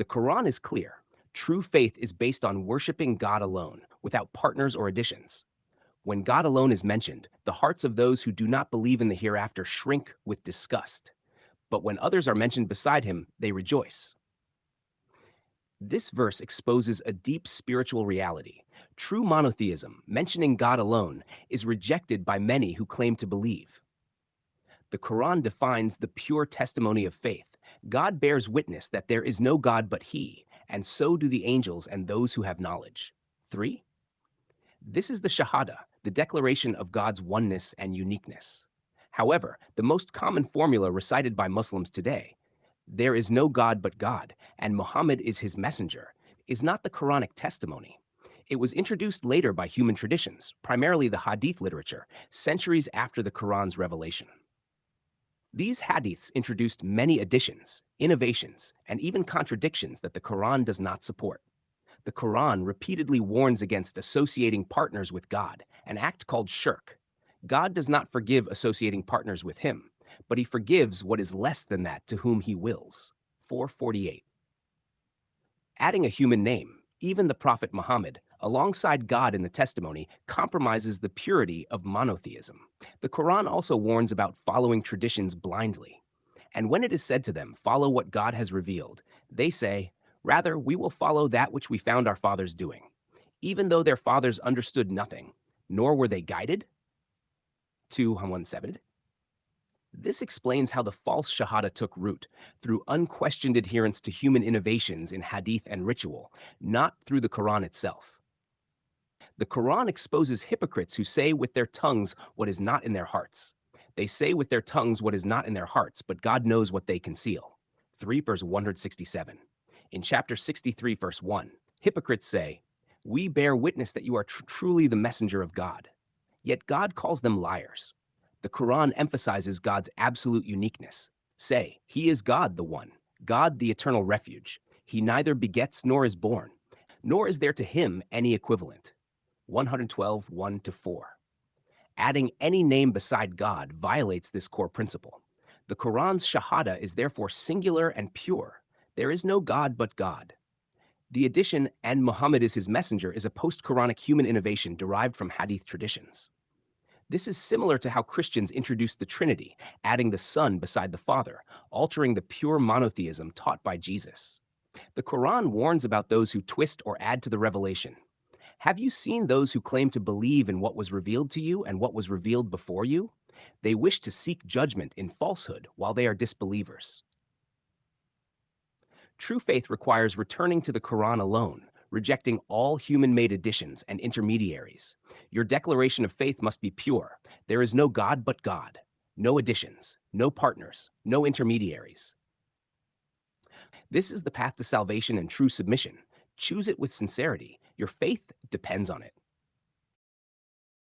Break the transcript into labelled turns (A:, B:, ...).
A: The Quran is clear. True faith is based on worshiping God alone, without partners or additions. When God alone is mentioned, the hearts of those who do not believe in the hereafter shrink with disgust. But when others are mentioned beside him, they rejoice. This verse exposes a deep spiritual reality. True monotheism, mentioning God alone, is rejected by many who claim to believe. The Quran defines the pure testimony of faith. God bears witness that there is no God but He, and so do the angels and those who have knowledge. 3. This is the Shahada, the declaration of God's oneness and uniqueness. However, the most common formula recited by Muslims today, there is no God but God, and Muhammad is his messenger, is not the Quranic testimony. It was introduced later by human traditions, primarily the hadith literature, centuries after the Quran's revelation. These hadiths introduced many additions, innovations, and even contradictions that the Quran does not support. The Quran repeatedly warns against associating partners with God, an act called shirk. God does not forgive associating partners with him, but he forgives what is less than that to whom he wills. 448. Adding a human name, even the Prophet Muhammad, alongside God in the testimony, compromises the purity of monotheism. The Quran also warns about following traditions blindly. And when it is said to them, follow what God has revealed, they say, rather, we will follow that which we found our fathers doing, even though their fathers understood nothing, nor were they guided. 2:170. This explains how the false Shahada took root, through unquestioned adherence to human innovations in hadith and ritual, not through the Quran itself. The Quran exposes hypocrites who say with their tongues what is not in their hearts. They say with their tongues what is not in their hearts, but God knows what they conceal. 3 verse 167. In chapter 63 verse 1, hypocrites say, we bear witness that you are truly the messenger of God. Yet God calls them liars. The Quran emphasizes God's absolute uniqueness. Say, He is God the One, God the eternal refuge. He neither begets nor is born, nor is there to Him any equivalent. 112, 1-4. Adding any name beside God violates this core principle. The Quran's Shahada is therefore singular and pure. There is no God but God. The addition, and Muhammad is his messenger, is a post-Quranic human innovation derived from hadith traditions. This is similar to how Christians introduced the Trinity, adding the Son beside the Father, altering the pure monotheism taught by Jesus. The Quran warns about those who twist or add to the revelation. Have you seen those who claim to believe in what was revealed to you and what was revealed before you? They wish to seek judgment in falsehood while they are disbelievers. True faith requires returning to the Quran alone, rejecting all human-made additions and intermediaries. Your declaration of faith must be pure. There is no God but God. No additions, no partners, no intermediaries. This is the path to salvation and true submission. Choose it with sincerity. Your faith depends on it.